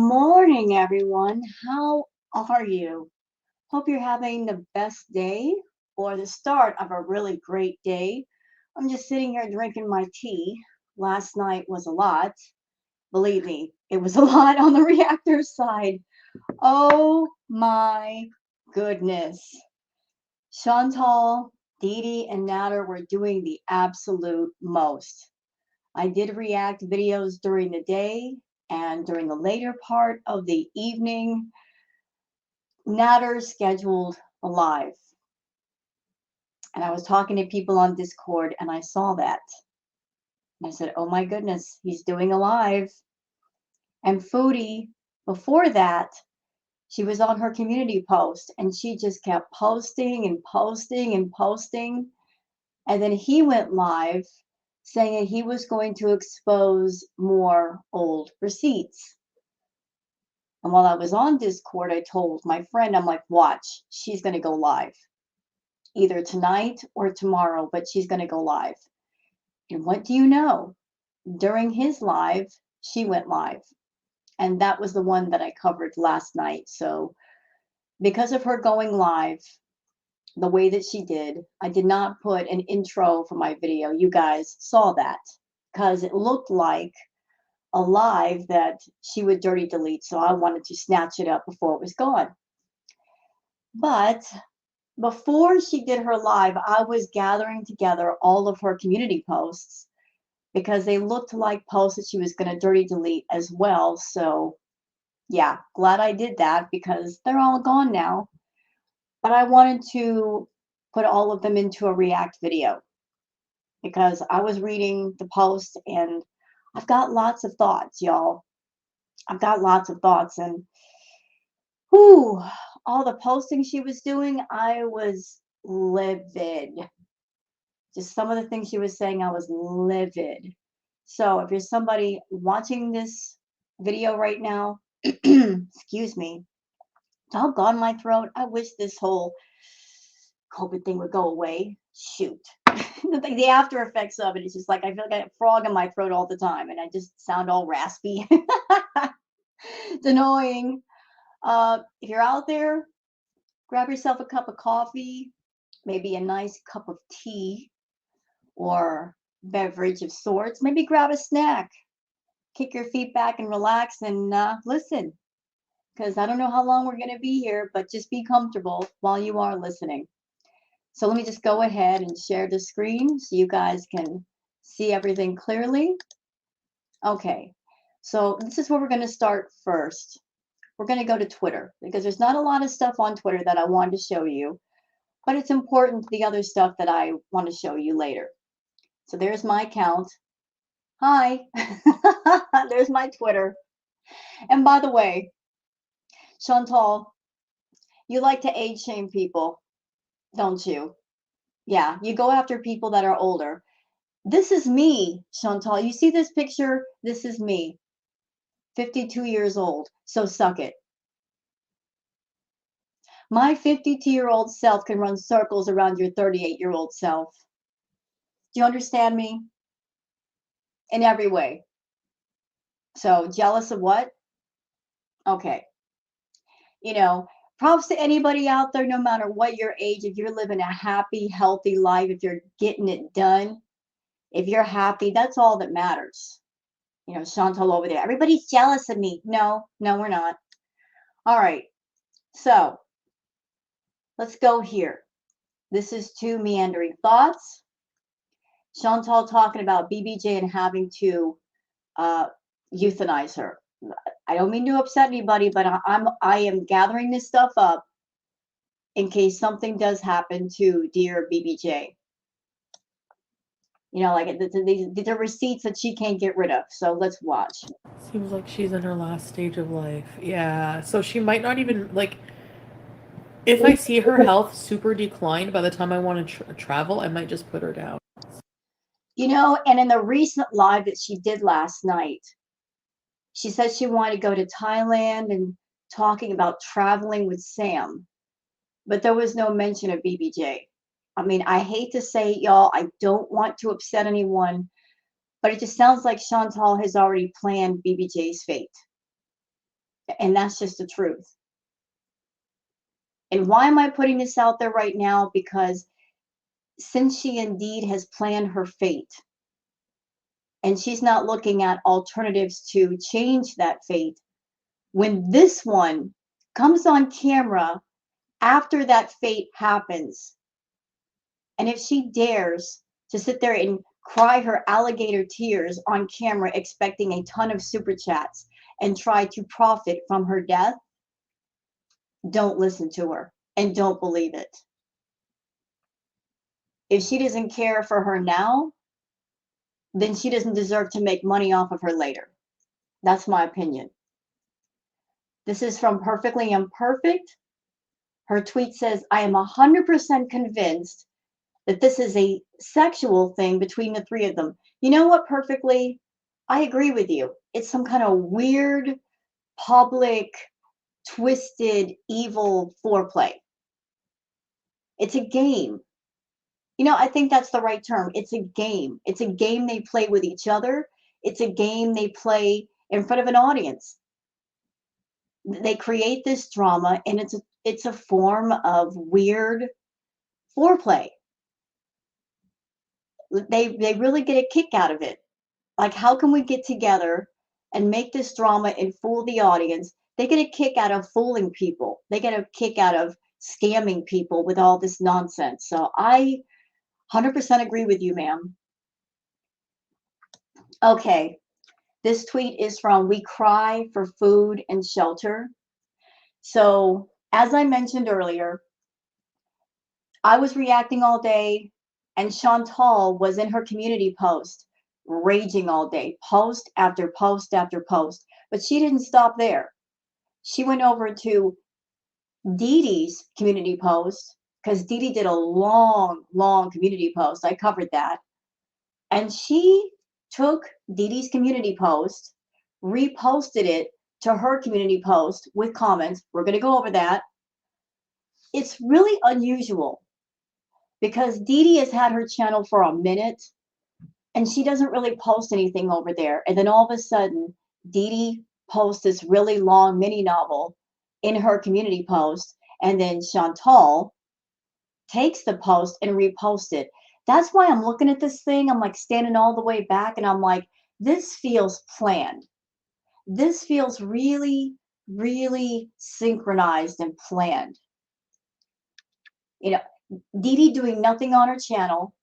morning, everyone. How are you? Hope you're having the best day or the start of a really great day. I'm just sitting here drinking my tea. Last night was a lot. Believe me, it was a lot on the reactor side. Oh my goodness. Chantal, Dee Dee, and Natter were doing the absolute most. I did react videos during the day and during the later part of the evening. Natter scheduled a live, and I was talking to people on Discord, and I saw that. And I said, "Oh my goodness, he's doing a live." And Foodie, before that, she was on her community post, and she just kept posting and posting and posting. And then he went live saying that he was going to expose more old receipts. And while I was on Discord, I told my friend, I'm like, watch, she's going to go live either tonight or tomorrow, but she's going to go live. And what do you know? During his live, she went live. And that was the one that I covered last night. So, because of her going live the way that she did, I did not put an intro for my video. You guys saw that because it looked like a live that she would dirty delete. So, I wanted to snatch it up before it was gone. But before she did her live, I was gathering together all of her community posts because they looked like posts that she was going to dirty delete as well. So, yeah, glad I did that because they're all gone now. But I wanted to put all of them into a react video because I was reading the post and I've got lots of thoughts, y'all. I've got lots of thoughts, and whew, all the posting she was doing, I was livid. Just some of the things she was saying, I was livid. So if you're somebody watching this video right now, excuse me, doggone my throat. I wish this whole COVID thing would go away. Shoot. The after effects of it is just like I feel like a frog in my throat all the time and I just sound all raspy. It's annoying. If you're out there, grab yourself a cup of coffee, maybe a nice cup of tea or beverage of sorts. Maybe grab a snack, kick your feet back and relax and listen. Because I don't know how long we're going to be here, but just be comfortable while you are listening. So let me just go ahead and share the screen so you guys can see everything clearly. Okay, so this is where we're going to start first. We're going to go to Twitter because there's not a lot of stuff on Twitter that I wanted to show you, but it's important to the other stuff that I want to show you later. So there's my account. Hi, there's my Twitter. And by the way, Chantal, you like to age shame people, don't you? Yeah, you go after people that are older. This is me, Chantal. You see this picture? This is me, 52 years old. So suck it. My 52-year-old self can run circles around your 38-year-old self. Do you understand me? In every way. So jealous of what? Okay. You know, props to anybody out there, no matter what your age, if you're living a happy, healthy life, if you're getting it done, if you're happy, that's all that matters. You know, Chantal over there, everybody's jealous of me. No, we're not. All right. So let's go here. This is two meandering thoughts. Chantal talking about BBJ and having to euthanize her. I don't mean to upset anybody, but I am gathering this stuff up in case something does happen to dear BBJ. You know, like the receipts that she can't get rid of. So let's watch. Seems like she's in her last stage of life. Yeah. So she might not even, like, if I see her health super declined by the time I want to travel, I might just put her down. You know, and in the recent live that she did last night, she said she wanted to go to Thailand and talking about traveling with Sam, but there was no mention of BBJ. I mean, I hate to say it, y'all, I don't want to upset anyone, but it just sounds like Chantal has already planned BBJ's fate. And that's just the truth. And why am I putting this out there right now? Because since she indeed has planned her fate and she's not looking at alternatives to change that fate, when this one comes on camera after that fate happens, and if she dares to sit there and cry her alligator tears on camera, expecting a ton of super chats and try to profit from her death, don't listen to her and don't believe it. If she doesn't care for her now, then she doesn't deserve to make money off of her later. That's my opinion. This is from Perfectly Imperfect. Her tweet says, I am 100% convinced that this is a sexual thing between the three of them. You know what, Perfectly? I agree with you. It's some kind of weird, public, twisted, evil foreplay. It's a game. I think that's the right term. It's a game. It's a game they play with each other. It's a game they play in front of an audience. They create this drama, and it's a form of weird foreplay. They really get a kick out of it. Like, how can we get together and make this drama and fool the audience? They get a kick out of fooling people. They get a kick out of scamming people with all this nonsense. So I 100% agree with you, ma'am. Okay, this tweet is from We Cry for Food and Shelter. So, as I mentioned earlier, I was reacting all day, and Chantal was in her community post, raging all day, post after post after post. But she didn't stop there. She went over to Dee Dee's community post, because Dee Dee did a long, long community post. I covered that. And she took Dee Dee's community post, reposted it to her community post with comments. We're going to go over that. It's really unusual because Dee Dee has had her channel for a minute and she doesn't really post anything over there. And then all of a sudden, Dee Dee posts this really long mini novel in her community post, and then Chantal takes the post and reposts it. That's why I'm looking at this thing. I'm like standing all the way back and I'm like, this feels planned. This feels really, really synchronized and planned. Dee Dee doing nothing on her channel,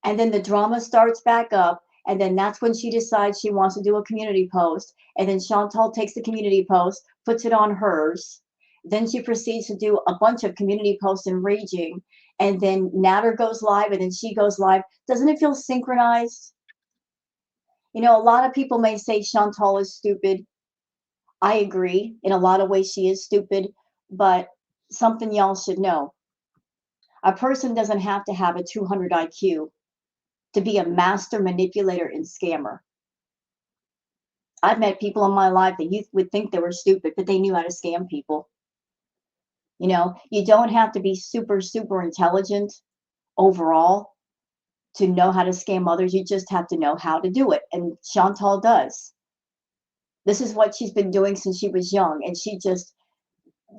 and then the drama starts back up, and then that's when she decides she wants to do a community post, and then Chantal takes the community post, puts it on hers, then she proceeds to do a bunch of community posts and raging, and then Natter goes live, and then she goes live. Doesn't it feel synchronized? A lot of people may say Chantal is stupid. I agree. In a lot of ways, she is stupid, but something y'all should know. A person doesn't have to have a 200 IQ to be a master manipulator and scammer. I've met people in my life that you would think they were stupid, but they knew how to scam people. You don't have to be super, super intelligent overall to know how to scam others. You just have to know how to do it. And Chantal does. This is what she's been doing since she was young. And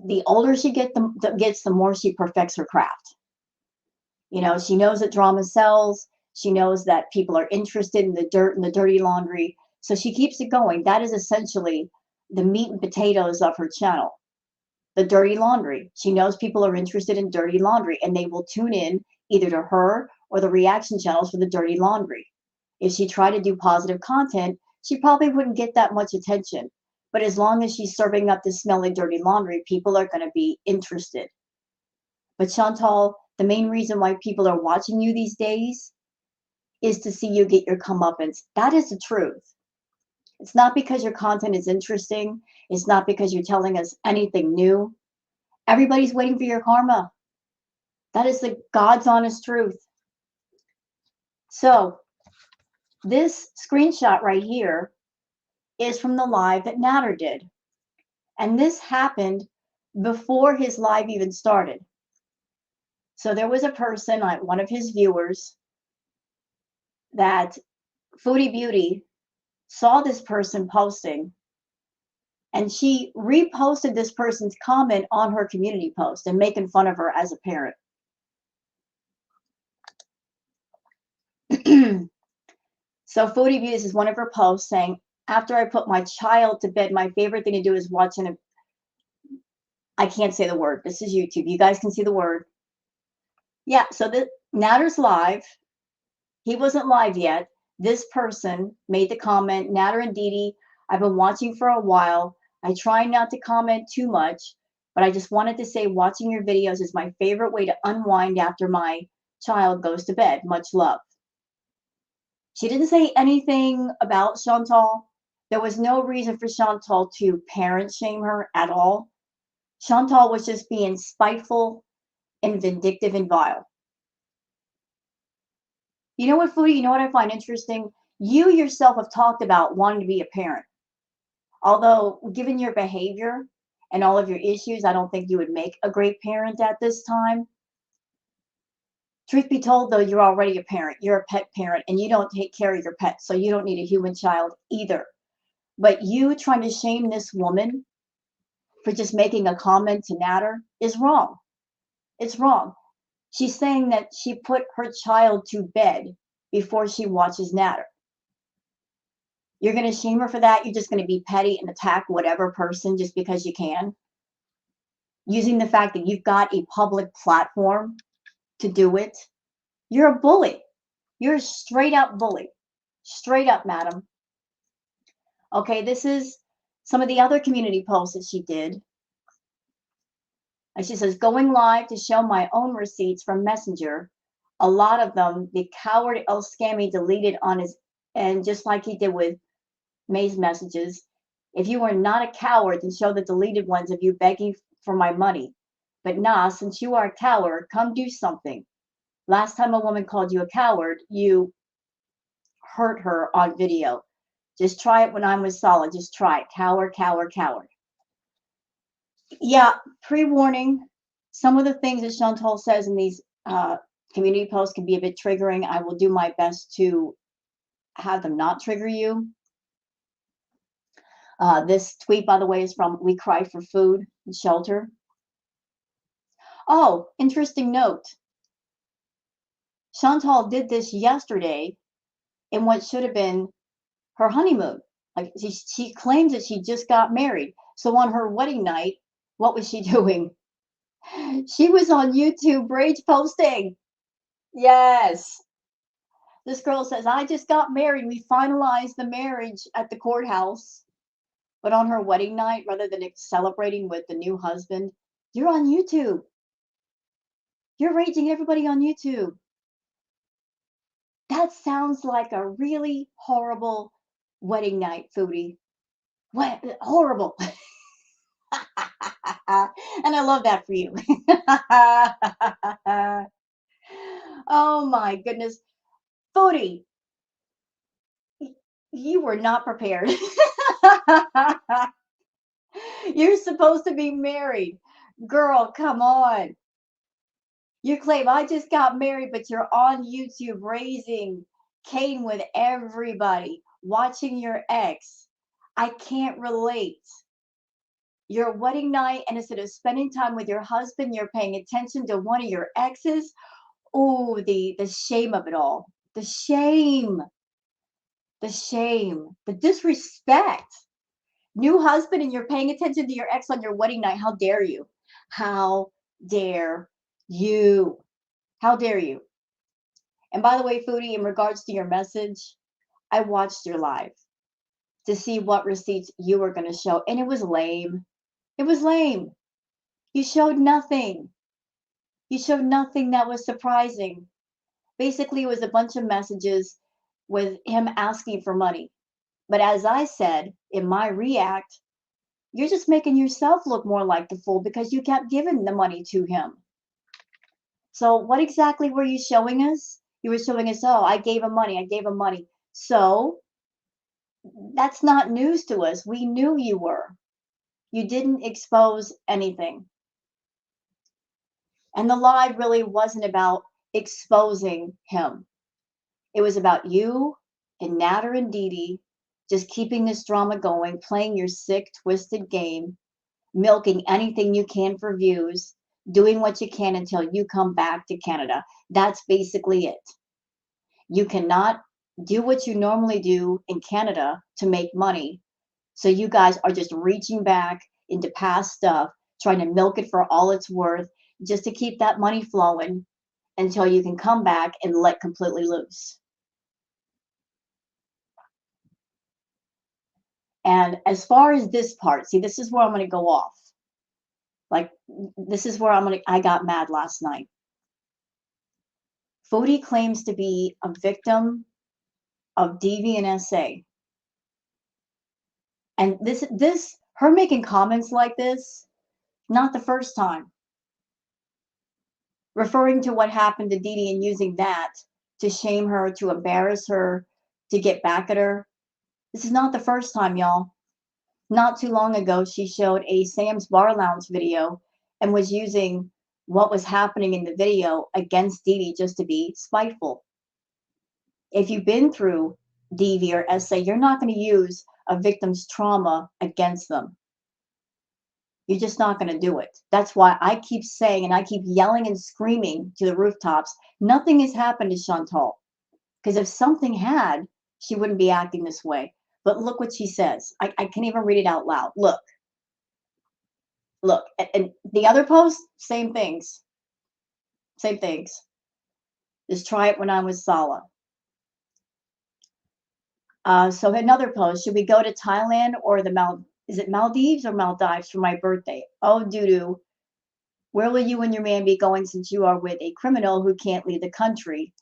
the older she gets, the more she perfects her craft. She knows that drama sells. She knows that people are interested in the dirt and the dirty laundry. So she keeps it going. That is essentially the meat and potatoes of her channel. The dirty laundry. She knows people are interested in dirty laundry and they will tune in either to her or the reaction channels for the dirty laundry. If she tried to do positive content, she probably wouldn't get that much attention. But as long as she's serving up the smelly, dirty laundry, people are going to be interested. But Chantal, the main reason why people are watching you these days is to see you get your comeuppance. That is the truth. It's not because your content is interesting. It's not because you're telling us anything new. Everybody's waiting for your karma. That is the God's honest truth. So this screenshot right here is from the live that Natter did. And this happened before his live even started. So there was a person, like one of his viewers, that Foodie Beauty saw this person posting And she reposted this person's comment on her community post and making fun of her as a parent. So Foodie Views is one of her posts saying, after I put my child to bed, my favorite thing to do is watching a, I can't say the word. This is YouTube. You guys can see the word. Yeah, so the Natter's live. He wasn't live yet. This person made the comment, Natter and Dee, I've been watching for a while. I try not to comment too much, but I just wanted to say watching your videos is my favorite way to unwind after my child goes to bed. Much love. She didn't say anything about Chantal. There was no reason for Chantal to parent shame her at all. Chantal was just being spiteful and vindictive and vile. You know what, Foodie? You know what I find interesting? You yourself have talked about wanting to be a parent. Although, given your behavior and all of your issues, I don't think you would make a great parent at this time. Truth be told, though, you're already a parent. You're a pet parent, and you don't take care of your pets, so you don't need a human child either. But you trying to shame this woman for just making a comment to Natter is wrong. It's wrong. She's saying that she put her child to bed before she watches Natter. You're going to shame her for that. You're just going to be petty and attack whatever person just because you can. Using the fact that you've got a public platform to do it. You're a bully. You're a straight up bully. Straight up, madam. Okay, this is some of the other community posts that she did. And she says, going live to show my own receipts from Messenger. A lot of them, the coward El Scammy deleted on his end, just like he did with May's messages. If you are not a coward, then show the deleted ones of you begging for my money. But nah, since you are a coward, come do something. Last time a woman called you a coward, you hurt her on video. Just try it when I'm with Solid. Just try it. Coward, coward, coward. Yeah, pre-warning. Some of the things that Chantal says in these community posts can be a bit triggering. I will do my best to have them not trigger you. This tweet, by the way, is from We Cry for Food and Shelter. Oh, interesting note. Chantal did this yesterday in what should have been her honeymoon. Like she claims that she just got married. So on her wedding night, what was she doing? She was on YouTube rage posting. Yes. This girl says, I just got married. We finalized the marriage at the courthouse. But on her wedding night, rather than celebrating with the new husband, you're on YouTube. You're raging everybody on YouTube. That sounds like a really horrible wedding night, Foodie. What horrible. And I love that for you. Oh my goodness. Foodie, you were not prepared. You're supposed to be married. Girl, come on. You claim I just got married, but you're on YouTube raising Cain with everybody, watching your ex. I can't relate. Your wedding night, and instead of spending time with your husband, you're paying attention to one of your exes. Oh, the shame of it all. The shame. The shame. The disrespect. New husband, and you're paying attention to your ex on your wedding night. How dare you? How dare you? How dare you? And by the way, Foodie, in regards to your message, I watched your live to see what receipts you were going to show, and it was lame. It was lame. You showed nothing. You showed nothing that was surprising. Basically, it was a bunch of messages with him asking for money. But as I said in my react, you're just making yourself look more like the fool because you kept giving the money to him. So what exactly were you showing us? You were showing us, oh, I gave him money. I gave him money. So that's not news to us. We knew you were. You didn't expose anything. And the live really wasn't about exposing him. It was about you and Natter and Dee just keeping this drama going, playing your sick, twisted game, milking anything you can for views, doing what you can until you come back to Canada. That's basically it. You cannot do what you normally do in Canada to make money. So you guys are just reaching back into past stuff, trying to milk it for all it's worth, just to keep that money flowing until you can come back and let completely loose. And as far as this part, see, this is where I'm going to go off. Like, this is where I got mad last night. Foodie claims to be a victim of deviant SA. And her making comments like this, not the first time. Referring to what happened to Dee Dee and using that to shame her, to embarrass her, to get back at her. This is not the first time, y'all. Not too long ago, she showed a Sam's Bar Lounge video and was using what was happening in the video against Dee Dee just to be spiteful. If you've been through DV or SA, you're not going to use a victim's trauma against them. You're just not going to do it. That's why I keep saying and I keep yelling and screaming to the rooftops, nothing has happened to Chantal. Because if something had, she wouldn't be acting this way. But look what she says. I can't even read it out loud. Look. And the other post, same things. Same things. Just try it when I'm with Sala. So another post, should we go to Thailand or is it Maldives or Maldives for my birthday? Oh, doo-doo. Where will you and your man be going since you are with a criminal who can't leave the country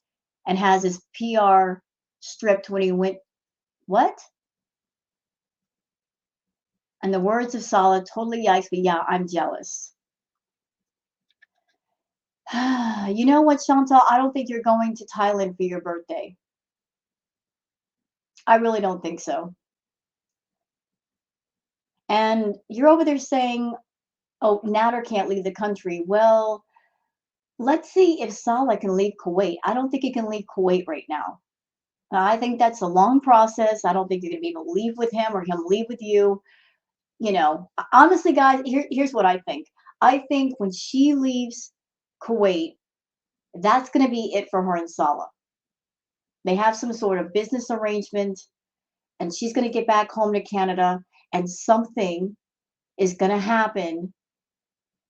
and has his PR stripped when he went, what? And the words of Sala totally yikes me. Yeah, I'm jealous. You know what, Chantal? I don't think you're going to Thailand for your birthday. I really don't think so. And you're over there saying, oh, Nader can't leave the country. Well, let's see if Saleh can leave Kuwait. I don't think he can leave Kuwait right now. I think that's a long process. I don't think you're going to be able to leave with him or him leave with you. You know, honestly, guys, here's what I think. I think when she leaves Kuwait, that's going to be it for her and Saleh. They have some sort of business arrangement, and she's going to get back home to Canada, and something is going to happen.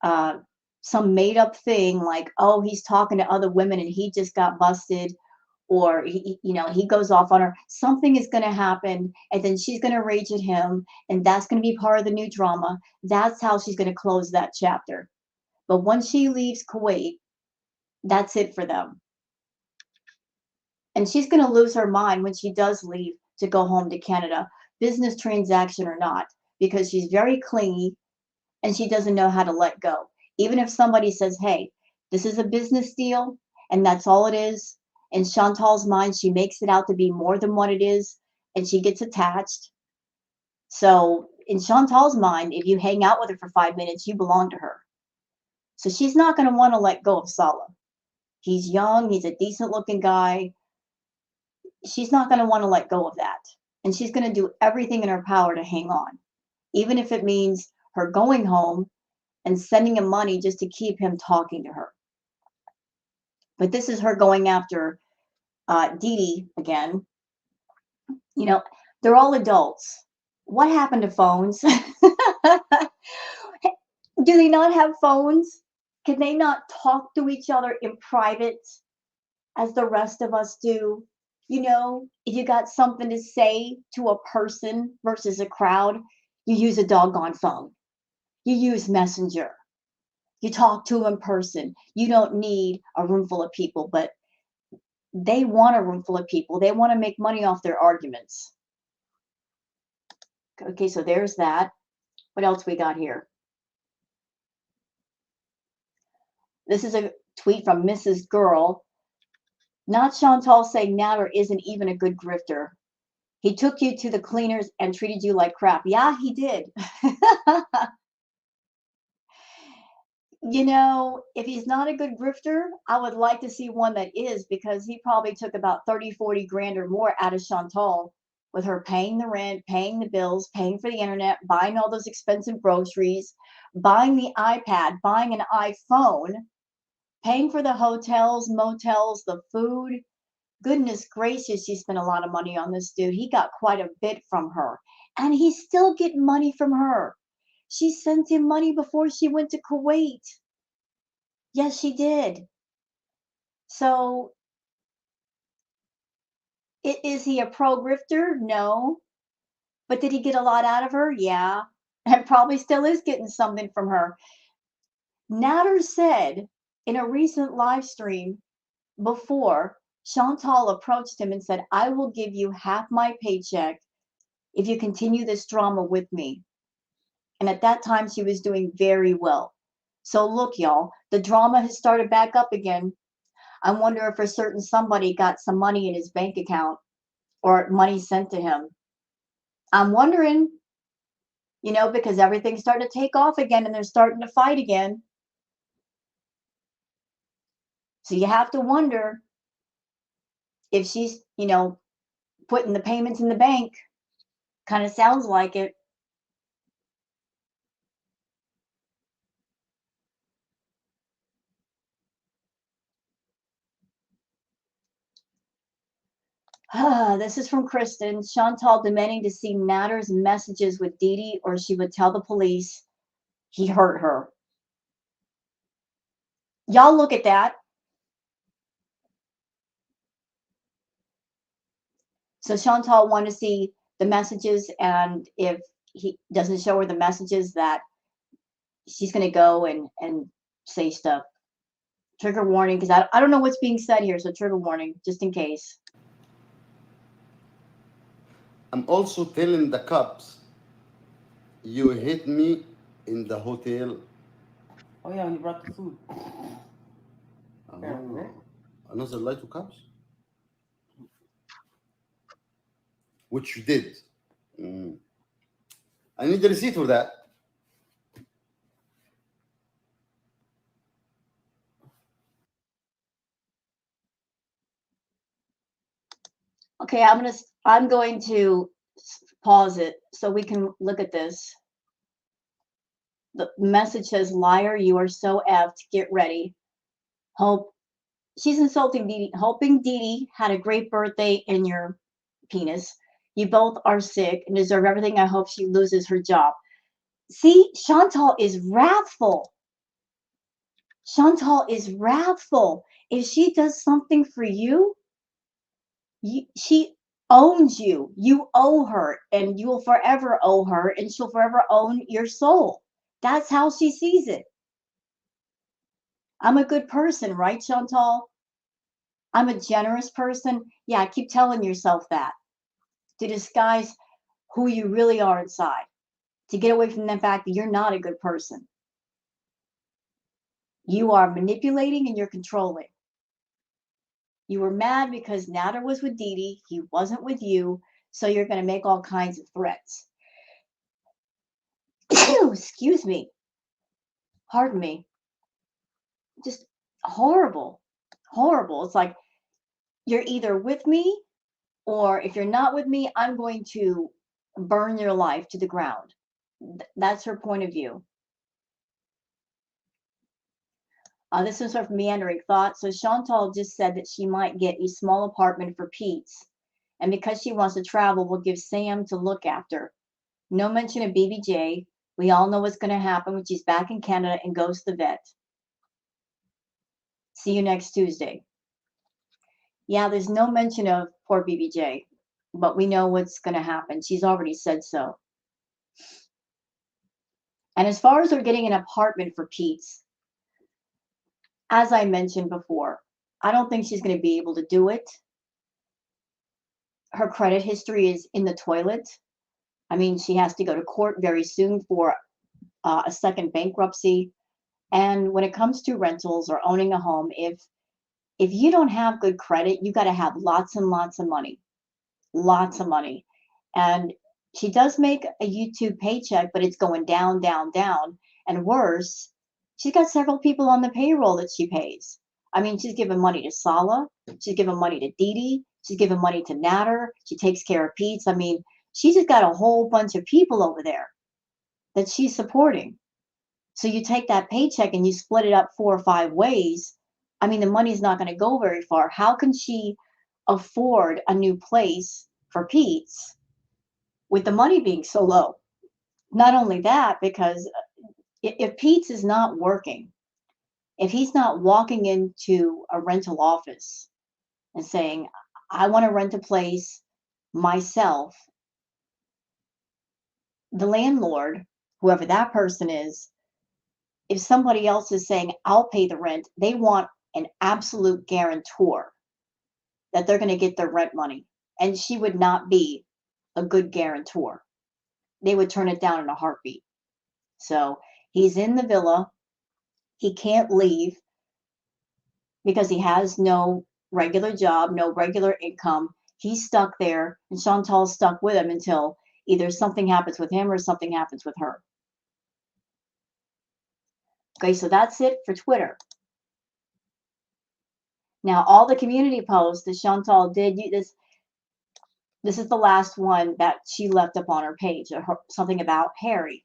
Some made up thing like, oh, he's talking to other women and he just got busted, or he goes off on her. Something is going to happen, and then she's going to rage at him, and that's going to be part of the new drama. That's how she's going to close that chapter. But once she leaves Kuwait, that's it for them. And she's going to lose her mind when she does leave to go home to Canada, business transaction or not, because she's very clingy and she doesn't know how to let go. Even if somebody says, hey, this is a business deal and that's all it is, in Chantal's mind, she makes it out to be more than what it is, and she gets attached. So in Chantal's mind, if you hang out with her for 5 minutes, you belong to her. So she's not going to want to let go of Saleh. He's young. He's a decent looking guy. She's not going to want to let go of that. And she's going to do everything in her power to hang on, even if it means her going home and sending him money just to keep him talking to her. But this is her going after Dee Dee again. You know, they're all adults. What happened to phones? Do they not have phones? Can they not talk to each other in private as the rest of us do? You know, if you got something to say to a person versus a crowd, you use a doggone phone. You use Messenger. You talk to them in person. You don't need a room full of people, but they want a room full of people. They want to make money off their arguments. Okay, so there's that. What else we got here? This is a tweet from Mrs. Girl. Not Chantal saying Nader isn't even a good grifter. He took you to the cleaners and treated you like crap. Yeah, he did. You know, if he's not a good grifter, I would like to see one that is, because he probably took about 30, 40 grand or more out of Chantal with her paying the rent, paying the bills, paying for the internet, buying all those expensive groceries, buying the iPad, buying an iPhone, paying for the hotels, motels, the food. Goodness gracious, she spent a lot of money on this dude. He got quite a bit from her. And he's still getting money from her. She sent him money before she went to Kuwait. Yes, she did. So, is he a pro grifter? No. But did he get a lot out of her? Yeah. And probably still is getting something from her. Natter said in a recent live stream before, Chantal approached him and said, I will give you half my paycheck if you continue this drama with me. And at that time, she was doing very well. So look, y'all, the drama has started back up again. I wonder if a certain somebody got some money in his bank account or money sent to him. I'm wondering, because everything's starting to take off again and they're starting to fight again. So you have to wonder if she's, putting the payments in the bank. Kind of sounds like it. This is from Kristen. Chantal demanding to see Natter's messages with Dee Dee, or she would tell the police he hurt her. Y'all look at that. So Chantal wanted to see the messages, and if he doesn't show her the messages, that she's going to go and say stuff. Trigger warning, because I don't know what's being said here, so trigger warning, just in case. I'm also telling the cops you hit me in the hotel. Oh yeah, he brought the food. Apparently, right? Oh, another lie to cops, which you did. Mm. I need the receipt for that. Okay, I'm going to pause it so we can look at this. The message says, "Liar, you are so effed. Get ready. Hope." She's insulting Dee Dee, hoping Dee Dee had a great birthday in your penis. You both are sick and deserve everything. I hope she loses her job. See, Chantal is wrathful. Chantal is wrathful. If she does something for you, she owns you. You owe her, and you will forever owe her, and she'll forever own your soul. That's how she sees it. I'm a good person, right, Chantal? I'm a generous person. Yeah, keep telling yourself that to disguise who you really are inside, to get away from the fact that you're not a good person. You are manipulating and you're controlling. You were mad because Nader was with Dee Dee, he wasn't with you, so you're going to make all kinds of threats. Excuse me. Pardon me. Just horrible. Horrible. It's like you're either with me, or if you're not with me, I'm going to burn your life to the ground. That's her point of view. This is sort of meandering thought. So Chantal just said that she might get a small apartment for Pete's. And because she wants to travel, we'll give Sam to look after. No mention of BBJ. We all know what's going to happen when she's back in Canada and goes to the vet. See you next Tuesday. Yeah, there's no mention of poor BBJ, but we know what's going to happen. She's already said so. And as far as her getting an apartment for Pete's, as I mentioned before, I don't think she's going to be able to do it. Her credit history is in the toilet. I mean, she has to go to court very soon for a second bankruptcy. And when it comes to rentals or owning a home, if you don't have good credit, you got to have lots and lots of money, lots of money. And she does make a YouTube paycheck, but it's going down, down, down. And worse, she's got several people on the payroll that she pays. I mean, she's giving money to Sala, she's giving money to Dee Dee, She's giving money to Natter. She takes care of Pete's. I mean, she's just got a whole bunch of people over there that she's supporting. So you take that paycheck and you split it up 4 or 5 ways. I mean, the money's not going to go very far. How can she afford a new place for Pete's with the money being so low? Not only that, because if Pete's is not working, if he's not walking into a rental office and saying, I want to rent a place myself, the landlord, whoever that person is, if somebody else is saying, I'll pay the rent, they want an absolute guarantor that they're going to get their rent money. And she would not be a good guarantor. They would turn it down in a heartbeat. So he's in the villa. He can't leave because he has no regular job, no regular income. He's stuck there, and Chantal's stuck with him until either something happens with him or something happens with her. Okay, so that's it for Twitter. Now, all the community posts that Chantal did, this is the last one that she left up on her page, something about Harry.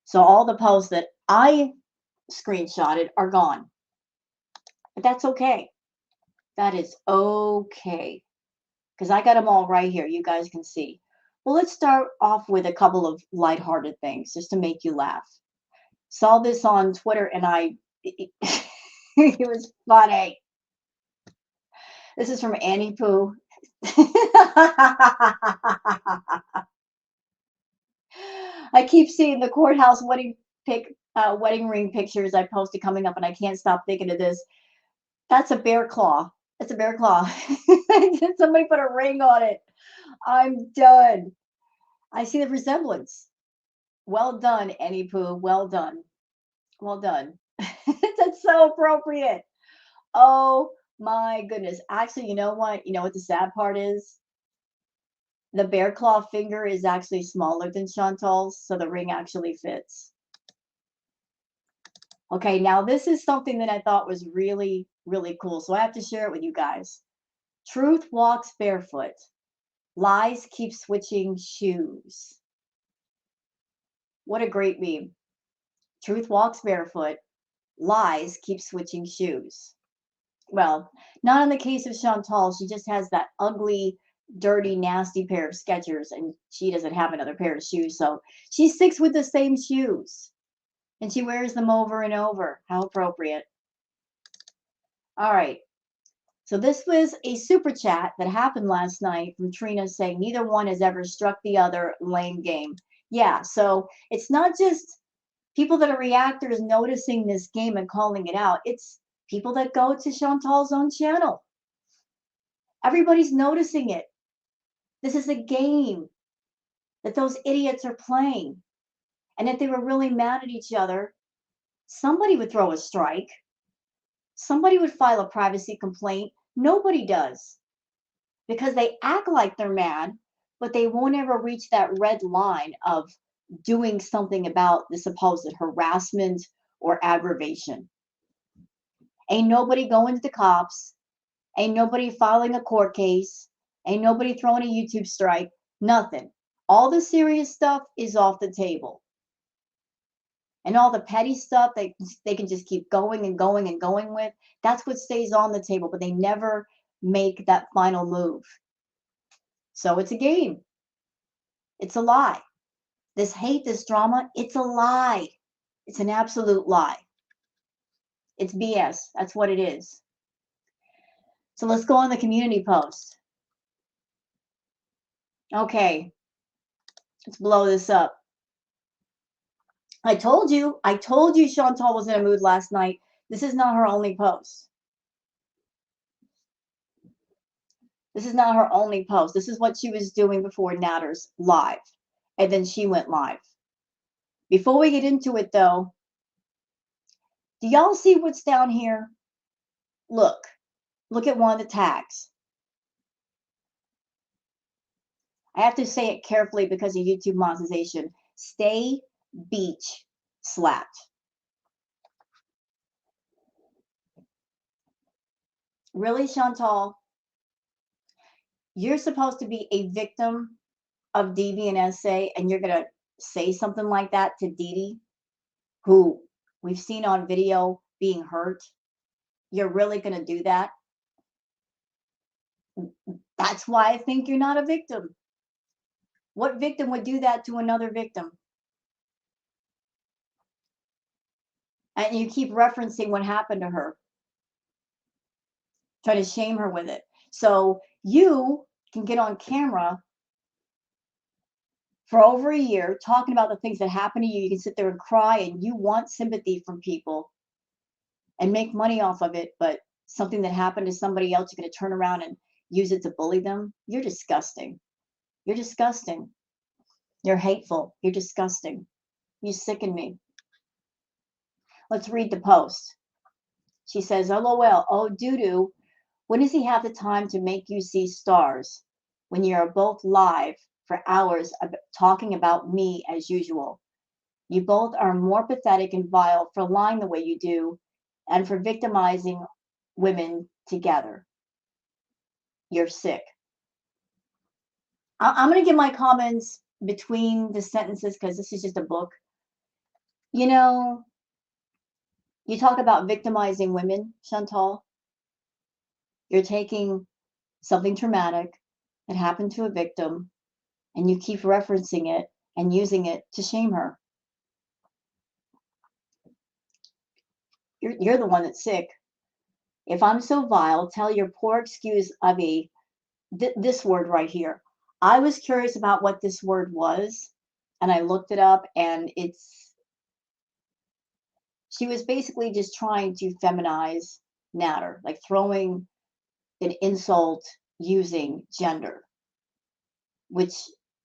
So all the posts that I screenshotted are gone. But that's okay. That is okay. Because I got them all right here. You guys can see. Well, let's start off with a couple of lighthearted things just to make you laugh. Saw this on Twitter and it was funny. This is from Annie Pooh. I keep seeing the courthouse wedding ring pictures I posted coming up, and I can't stop thinking of this. That's a bear claw. That's a bear claw. Somebody put a ring on it. I'm done. I see the resemblance. Well done, Annie Pooh. Well done. Well done. That's so appropriate. Oh my goodness. Actually, you know what? You know what the sad part is? The bear claw finger is actually smaller than Chantal's, so the ring actually fits. Okay, now this is something that I thought was really, really cool, so I have to share it with you guys. Truth walks barefoot. Lies keep switching shoes. What a great meme. Truth walks barefoot. Lies keep switching shoes. Well, not in the case of Chantal. She just has that ugly, dirty, nasty pair of Skechers, and she doesn't have another pair of shoes, so she sticks with the same shoes. And she wears them over and over. How appropriate. All right. So this was a super chat that happened last night from Trina saying neither one has ever struck the other. Lame game. Yeah, so it's not just people that are reactors noticing this game and calling it out. It's people that go to Chantal's own channel. Everybody's noticing it. This is a game that those idiots are playing. And if they were really mad at each other, somebody would throw a strike. Somebody would file a privacy complaint. Nobody does. Because they act like they're mad, but they won't ever reach that red line of doing something about the supposed harassment or aggravation. Ain't nobody going to the cops. Ain't nobody filing a court case. Ain't nobody throwing a YouTube strike. Nothing. All the serious stuff is off the table. And all the petty stuff they can just keep going and going and going with, that's what stays on the table, but they never make that final move. So it's a game. It's a lie. This hate, this drama, it's a lie. It's an absolute lie. It's BS. That's what it is. So let's go on the community post. Okay. Let's blow this up. I told you Chantal was in a mood last night. This is not her only post. This is not her only post. This is what she was doing before Natter's live. And then she went live. Before we get into it, though, do y'all see what's down here? Look at one of the tags. I have to say it carefully because of YouTube monetization. Stay beach slapped. Really, Chantal? You're supposed to be a victim of Dee and SA, and you're going to say something like that to Dee, who we've seen on video being hurt. You're really going to do that? That's why I think you're not a victim. What victim would do that to another victim? And you keep referencing what happened to her, try to shame her with it. So you can get on camera for over a year talking about the things that happen to you. You can sit there and cry, and you want sympathy from people and make money off of it, but something that happened to somebody else, you're going to turn around and use it to bully them. You're disgusting. You're disgusting. You're hateful. You're disgusting. You sicken me. Let's read the post. She says, LOL, oh doo-doo, when does he have the time to make you see stars when you are both live for hours talking about me as usual? You both are more pathetic and vile for lying the way you do and for victimizing women together. You're sick. I'm going to give my comments between the sentences because this is just a book. You know, you talk about victimizing women, Chantal. You're taking something traumatic that happened to a victim and you keep referencing it and using it to shame her. You're the one that's sick. If I'm so vile, tell your poor excuse, Avi, this word right here. I was curious about what this word was, and I looked it up, and she was basically just trying to feminize Natter, like throwing an insult using gender, which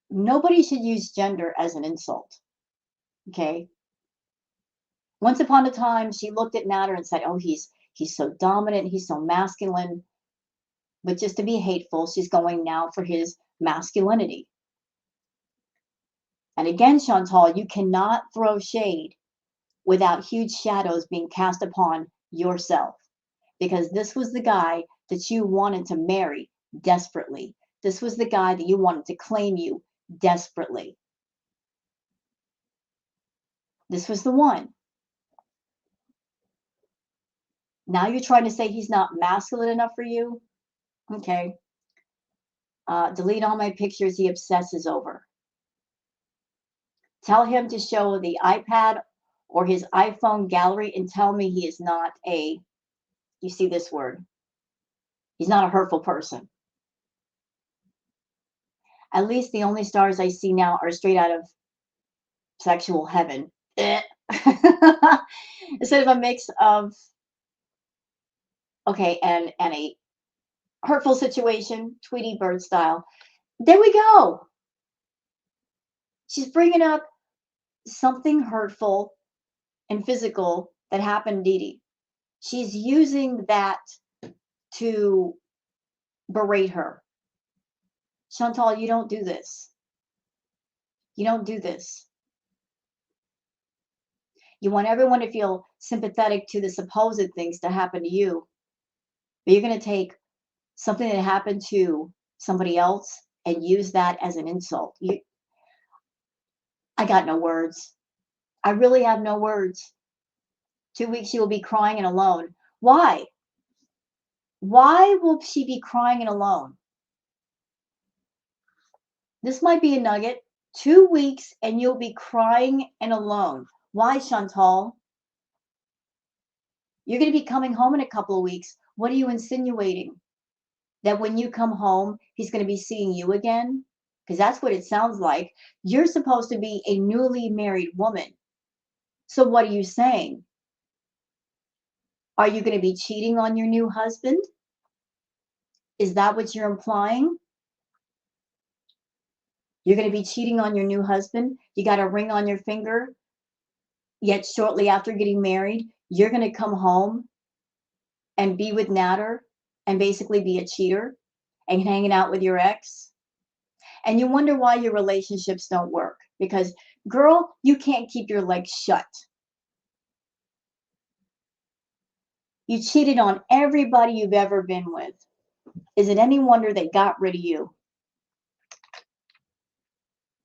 nobody should use gender as an insult. Okay. Once upon a time, she looked at Natter and said, oh, he's so dominant, he's so masculine. But just to be hateful, she's going now for his masculinity. And again, Chantal, you cannot throw shade without huge shadows being cast upon yourself. Because this was the guy that you wanted to marry desperately. This was the guy that you wanted to claim you desperately. This was the one. Now you're trying to say he's not masculine enough for you? Okay. Delete all my pictures he obsesses over. Tell him to show the iPad or his iPhone gallery and tell me he is not you see this word, he's not a hurtful person. At least the only stars I see now are straight out of sexual heaven. Instead of a mix of, okay, and a hurtful situation, Tweety Bird style. There we go. She's bringing up something hurtful and physical that happened to Dee. She's using that to berate her. Chantal, you don't do this. You don't do this. You want everyone to feel sympathetic to the supposed things that happen to you, but you're going to take something that happened to somebody else and use that as an insult. I got no words. I really have no words. 2 weeks she will be crying and alone. Why? Why will she be crying and alone? This might be a nugget. 2 weeks and you'll be crying and alone. Why, Chantal? You're going to be coming home in a couple of weeks. What are you insinuating? That when you come home, he's going to be seeing you again? Because that's what it sounds like. You're supposed to be a newly married woman. So what are you saying? Are you going to be cheating on your new husband? Is that what you're implying? You're going to be cheating on your new husband? You got a ring on your finger? Yet shortly after getting married, you're going to come home and be with Natter and basically be a cheater and hanging out with your ex? And you wonder why your relationships don't work. Because, girl, you can't keep your legs shut. You cheated on everybody you've ever been with. Is it any wonder they got rid of you?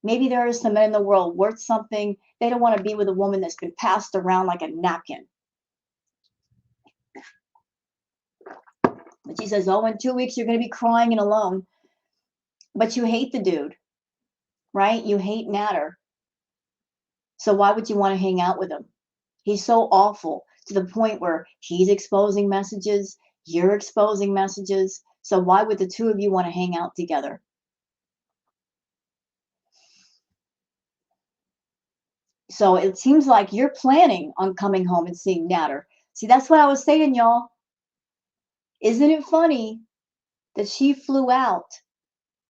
Maybe there are some men in the world worth something. They don't want to be with a woman that's been passed around like a napkin. But she says, oh, in 2 weeks you're going to be crying and alone. But you hate the dude, right? You hate Natter. So why would you want to hang out with him? He's so awful to the point where he's exposing messages, you're exposing messages. So why would the two of you want to hang out together? So it seems like you're planning on coming home and seeing Natter. See, that's what I was saying, y'all. Isn't it funny that she flew out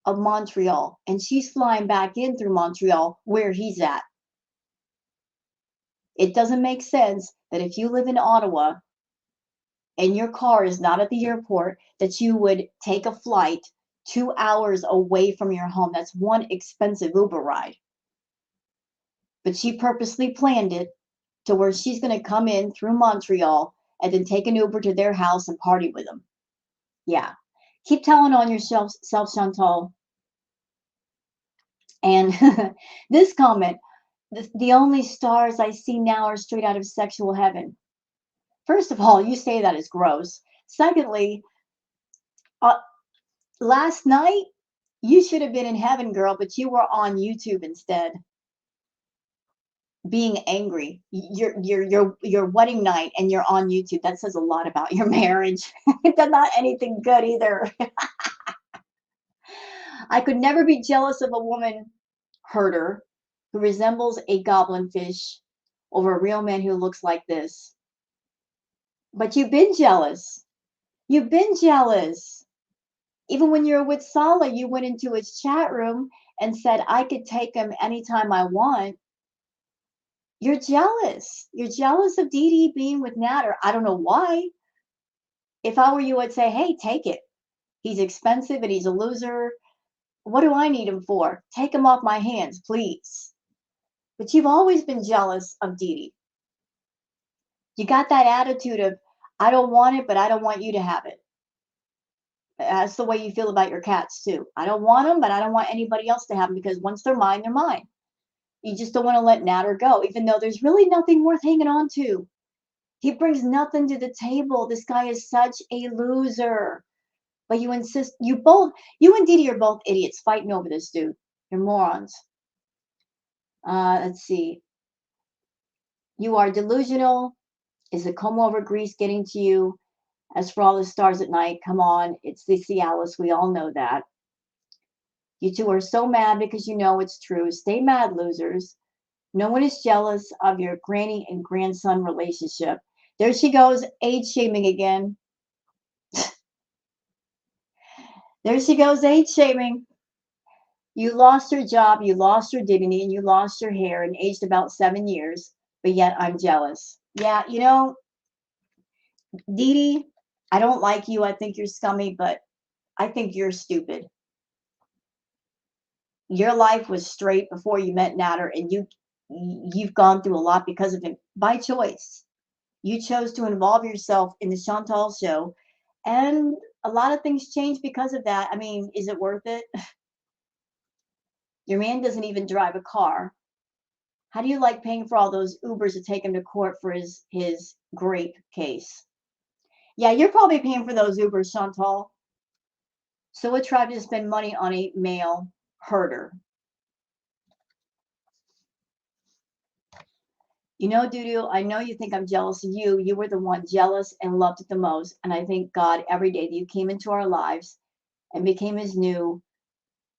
of Montreal and she's flying back in through Montreal where he's at? It doesn't make sense that if you live in Ottawa and your car is not at the airport, that you would take a flight 2 hours away from your home. That's one expensive Uber ride. But she purposely planned it to where she's going to come in through Montreal and then take an Uber to their house and party with them. Yeah. Keep telling on yourself, Chantal. And this comment, the only stars I see now are straight out of sexual heaven. First of all, you say that is gross. Secondly, last night, you should have been in heaven, girl, but you were on YouTube instead, being angry. Your wedding night and you're on YouTube. That says a lot about your marriage. That's not anything good either. I could never be jealous of a woman herder who resembles a goblin fish over a real man who looks like this. But you've been jealous. You've been jealous. Even when you were with Sala, you went into his chat room and said, I could take him anytime I want. You're jealous. You're jealous of Dee Dee being with Natter. I don't know why. If I were you, I'd say, hey, take it. He's expensive and he's a loser. What do I need him for? Take him off my hands, please. But you've always been jealous of Dee Dee. You got that attitude of, I don't want it, but I don't want you to have it. That's the way you feel about your cats, too. I don't want them, but I don't want anybody else to have them because once they're mine, they're mine. You just don't want to let Natter go, even though there's really nothing worth hanging on to. He brings nothing to the table. This guy is such a loser. But you insist, you and Dee Dee are both idiots fighting over this dude. You're morons. Let's see. You are delusional. Is the comb over grease getting to you? As for all the stars at night, come on. It's the Cialis. We all know that. You two are so mad because you know it's true. Stay mad, losers. No one is jealous of your granny and grandson relationship. There she goes, age shaming again. There she goes, age shaming. You lost your job, you lost your dignity, and you lost your hair and aged about 7 years, but yet I'm jealous. Yeah, you know, Dee Dee, I don't like you. I think you're scummy, but I think you're stupid. Your life was straight before you met Natter, and you've gone through a lot because of him by choice. You chose to involve yourself in the Chantal show, and a lot of things changed because of that. I mean, is it worth it? Your man doesn't even drive a car. How do you like paying for all those Ubers to take him to court for his grape case? Yeah, you're probably paying for those Ubers, Chantal. So what tried to spend money on a male herder? You know, Dudu, I know you think I'm jealous of you. You were the one jealous and loved it the most. And I thank God every day that you came into our lives and became his new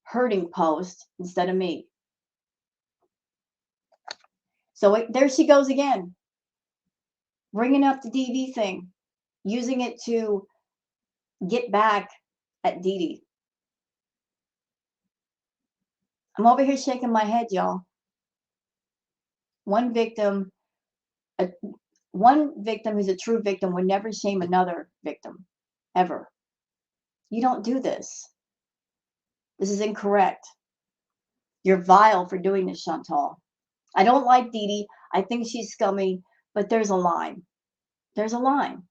herding post instead of me. So there she goes again, bringing up the DD thing, using it to get back at Dee Dee. I'm over here shaking my head, y'all. One victim who's a true victim would never shame another victim, ever. You don't do this. This is incorrect. You're vile for doing this, Chantal. I don't like Dee Dee. I think she's scummy, but there's a line. There's a line.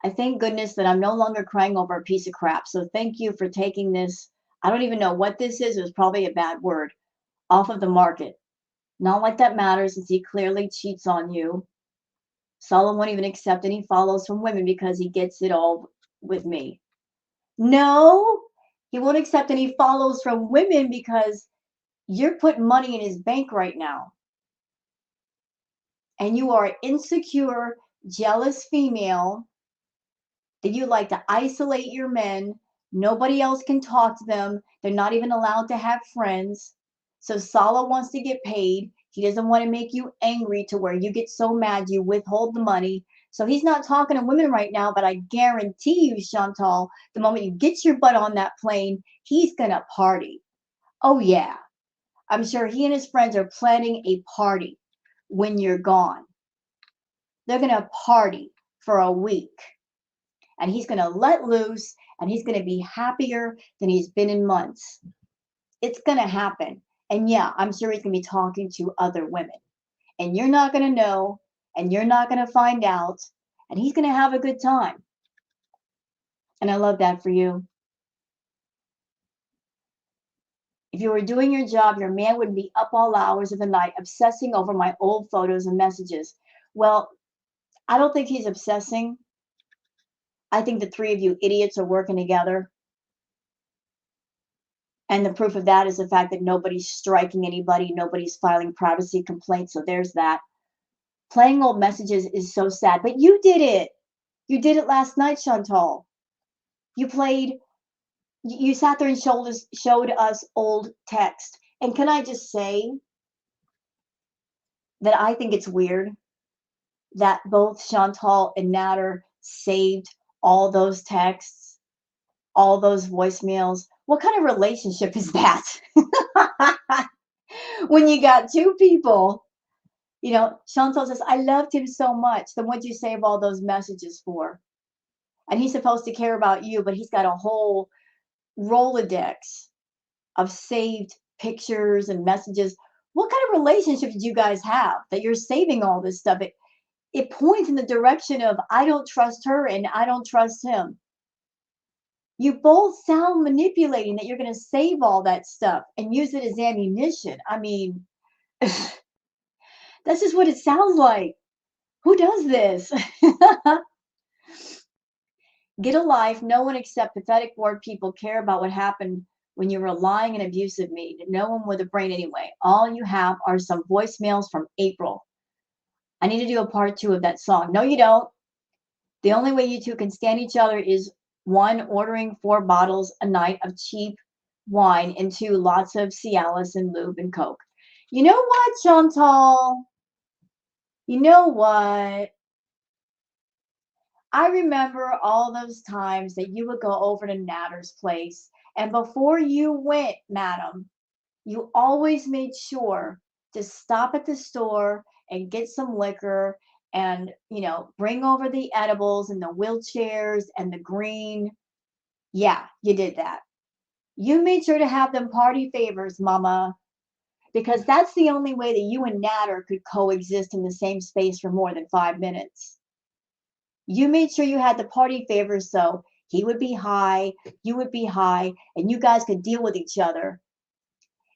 I thank goodness that I'm no longer crying over a piece of crap. So thank you for taking this. I don't even know what this is. It was probably a bad word off of the market. Not like that matters since he clearly cheats on you. Solomon won't even accept any follows from women because he gets it all with me. No, he won't accept any follows from women because you're putting money in his bank right now. And you are an insecure, jealous female that you like to isolate your men. Nobody else can talk to them. They're not even allowed to have friends. So Sala wants to get paid. He doesn't want to make you angry to where you get so mad you withhold the money. So he's not talking to women right now, but I guarantee you, Chantal, the moment you get your butt on that plane, he's going to party. Oh, yeah. I'm sure he and his friends are planning a party when you're gone. They're going to party for a week. And he's going to let loose and he's going to be happier than he's been in months. It's going to happen. And yeah, I'm sure he's going to be talking to other women. And you're not going to know and you're not going to find out. And he's going to have a good time. And I love that for you. If you were doing your job, your man would be up all hours of the night obsessing over my old photos and messages. Well, I don't think he's obsessing. I think the three of you idiots are working together. And the proof of that is the fact that nobody's striking anybody, nobody's filing privacy complaints. So there's that. Playing old messages is so sad, but you did it. You did it last night, Chantal. You sat there and showed us old text. And can I just say that I think it's weird that both Chantal and Nader saved all those texts, all those voicemails. What kind of relationship is that? When you got two people, Chantal says, I loved him so much. Then what'd you save all those messages for? And he's supposed to care about you, but he's got a whole Rolodex of saved pictures and messages. What kind of relationship did you guys have that you're saving all this stuff? It points in the direction of I don't trust her and I don't trust him. You both sound manipulating that you're going to save all that stuff and use it as ammunition. I mean, that's just what it sounds like. Who does this? Get a life. No one except pathetic, bored people care about what happened when you were lying and abusive me. No one with a brain anyway. All you have are some voicemails from April. I need to do a part 2 of that song. No, you don't. The only way you two can stand each other is 1, ordering 4 bottles a night of cheap wine, and 2, lots of Cialis and lube and Coke. You know what, Chantal? You know what? I remember all those times that you would go over to Natter's place, and before you went, madam, you always made sure to stop at the store and get some liquor and, bring over the edibles and the wheelchairs and the green. Yeah, you did that. You made sure to have them party favors, mama, because that's the only way that you and Natter could coexist in the same space for more than 5 minutes. You made sure you had the party favors so he would be high, you would be high, and you guys could deal with each other.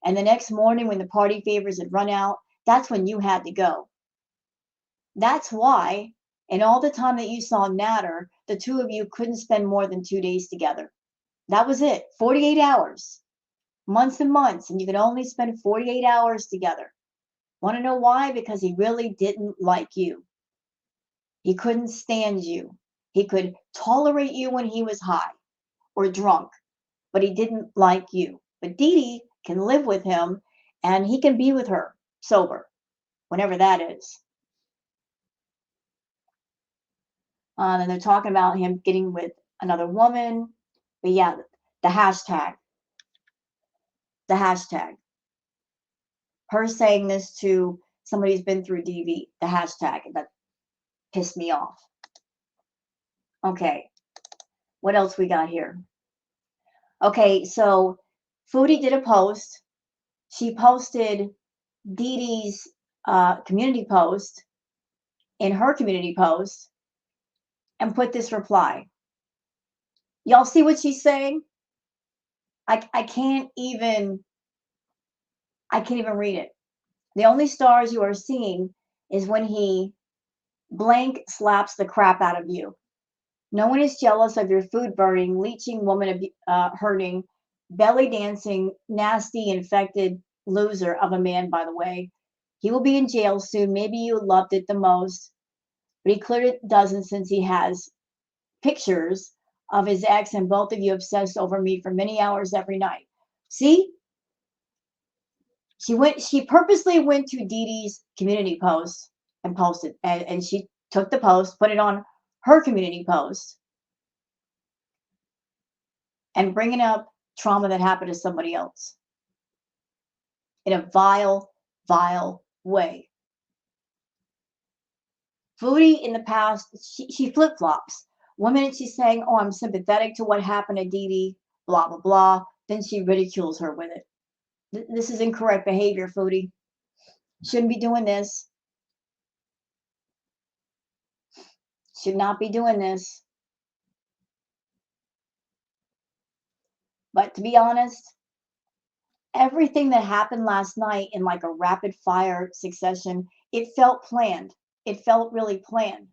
And the next morning, when the party favors had run out, that's when you had to go. That's why, in all the time that you saw Natter, the two of you couldn't spend more than 2 days together. That was it. 48 hours. Months and months, and you could only spend 48 hours together. Want to know why? Because he really didn't like you. He couldn't stand you. He could tolerate you when he was high or drunk, but he didn't like you. But Dee Dee can live with him, and he can be with her sober, whenever that is. And they're talking about him getting with another woman. But yeah, the hashtag. The hashtag. Her saying this to somebody who's been through DV. The hashtag. That pissed me off. Okay. What else we got here? Okay, so Foodie did a post. She posted Dee Dee's community post in her community post. and put this reply. Y'all see what she's saying? I can't even read it. The only stars you are seeing is when he blank slaps the crap out of you. No one is jealous of your food burning, leeching, woman hurting, belly dancing, nasty, infected loser of a man, by the way. He will be in jail soon. Maybe you loved it the most, but he clearly doesn't since he has pictures of his ex and both of you obsessed over me for many hours every night. See? She purposely went to Dee Dee's community post and posted, and she took the post, put it on her community post, and bringing up trauma that happened to somebody else in a vile, vile way. Foodie in the past, she flip flops. 1 minute she's saying, "Oh, I'm sympathetic to what happened to Dee Dee," blah blah blah. Then she ridicules her with it. This is incorrect behavior, Foodie. Shouldn't be doing this. Should not be doing this. But to be honest, everything that happened last night in like a rapid fire succession, it felt planned. It felt really planned.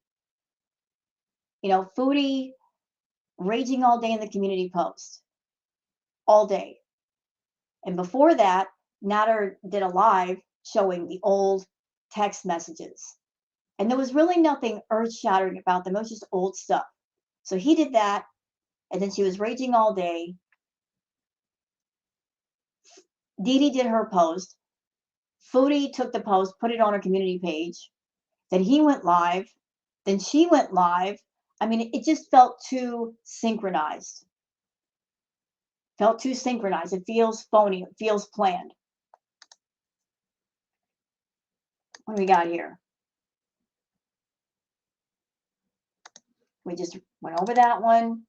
You know, Foodie raging all day in the community post, all day. And before that, Natter did a live showing the old text messages. And there was really nothing earth shattering about them. It was just old stuff. So he did that. And then she was raging all day. Dee Dee did her post. Foodie took the post, put it on her community page. Then he went live. Then she went live. I mean, it just felt too synchronized. Felt too synchronized. It feels phony. It feels planned. What do we got here? We just went over that one.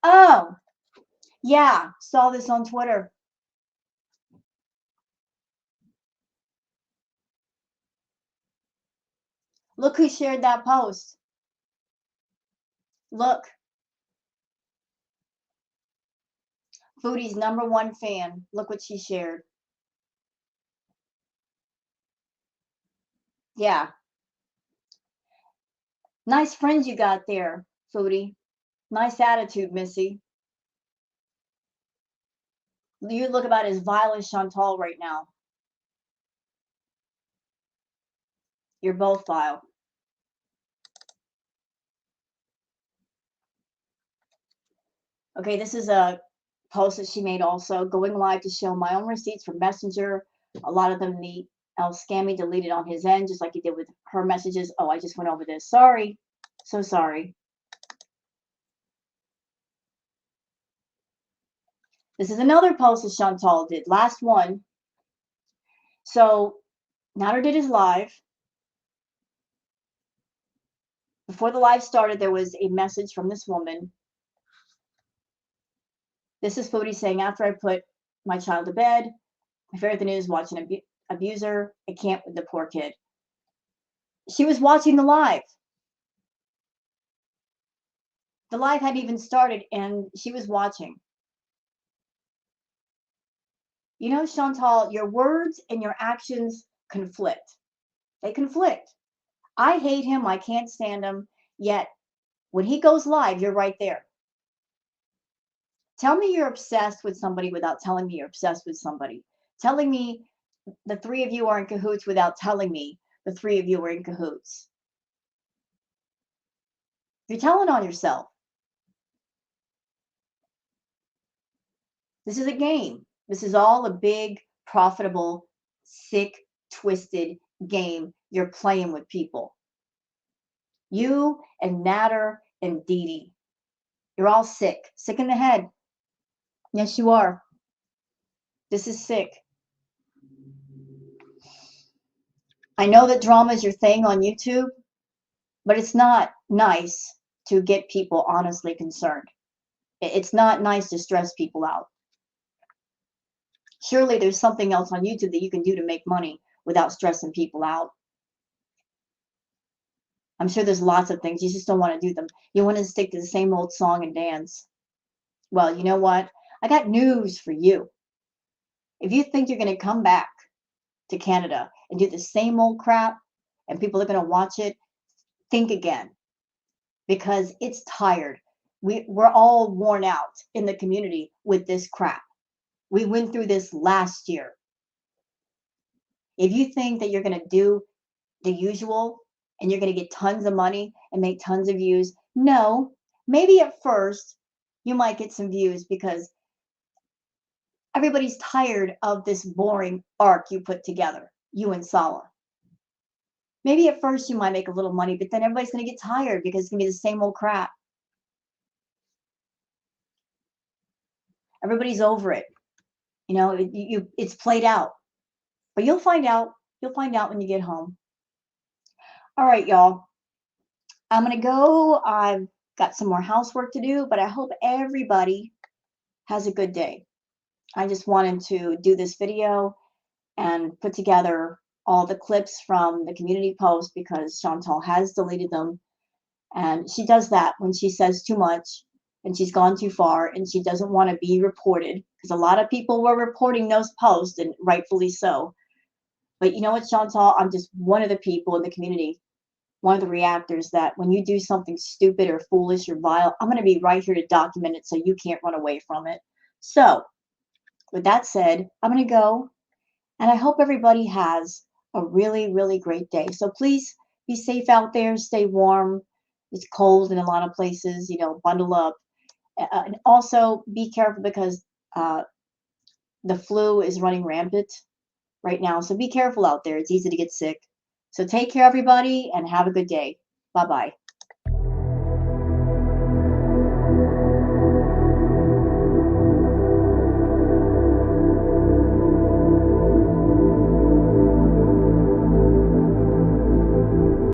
Oh, yeah, saw this on Twitter. Look who shared that post. Look. Foodie's #1 fan. Look what she shared. Yeah. Nice friends you got there, Foodie. Nice attitude, Missy. You look about as vile as Chantal right now. You're both vile. Okay, this is a post that she made also. Going live to show my own receipts from Messenger. A lot of them need Scammy deleted on his end, just like he did with her messages. Oh, I just went over this. Sorry. So sorry. This is another post that Chantal did. Last one. So Nader did his live. Before the live started, there was a message from this woman. This is Foodie saying, after I put my child to bed, my favorite thing is watching an abuser. I can't with the poor kid. She was watching the live. The live hadn't even started and she was watching. You know, Chantal, your words and your actions conflict. They conflict. I hate him. I can't stand him. Yet when he goes live, you're right there. Tell me you're obsessed with somebody without telling me you're obsessed with somebody. Telling me the three of you are in cahoots without telling me the three of you are in cahoots. You're telling on yourself. This is a game. This is all a big, profitable, sick, twisted game you're playing with people. You and Natter and Dee Dee. You're all sick. Sick in the head. Yes, you are. This is sick. I know that drama is your thing on YouTube, but it's not nice to get people honestly concerned. It's not nice to stress people out. Surely there's something else on YouTube that you can do to make money without stressing people out. I'm sure there's lots of things. You just don't want to do them. You want to stick to the same old song and dance. Well, you know what? I got news for you. If you think you're going to come back to Canada and do the same old crap and people are going to watch it, think again because it's tired. We're all worn out in the community with this crap. We went through this last year. If you think that you're going to do the usual and you're going to get tons of money and make tons of views, no. Maybe at first you might get some views because everybody's tired of this boring arc you put together, you and Sala. Maybe at first you might make a little money, but then everybody's going to get tired because it's going to be the same old crap. Everybody's over it. You know, it's played out. But you'll find out. You'll find out when you get home. All right, y'all. I'm going to go. I've got some more housework to do, but I hope everybody has a good day. I just wanted to do this video and put together all the clips from the community post because Chantal has deleted them. And she does that when she says too much and she's gone too far and she doesn't want to be reported because a lot of people were reporting those posts and rightfully so. But you know what, Chantal? I'm just one of the people in the community, one of the reactors that when you do something stupid or foolish or vile, I'm going to be right here to document it so you can't run away from it. So with that said, I'm going to go and I hope everybody has a really, really great day. So please be safe out there, stay warm. It's cold in a lot of places, you know, bundle up. And also be careful because the flu is running rampant right now. So be careful out there. It's easy to get sick. So take care, everybody, and have a good day. Bye bye.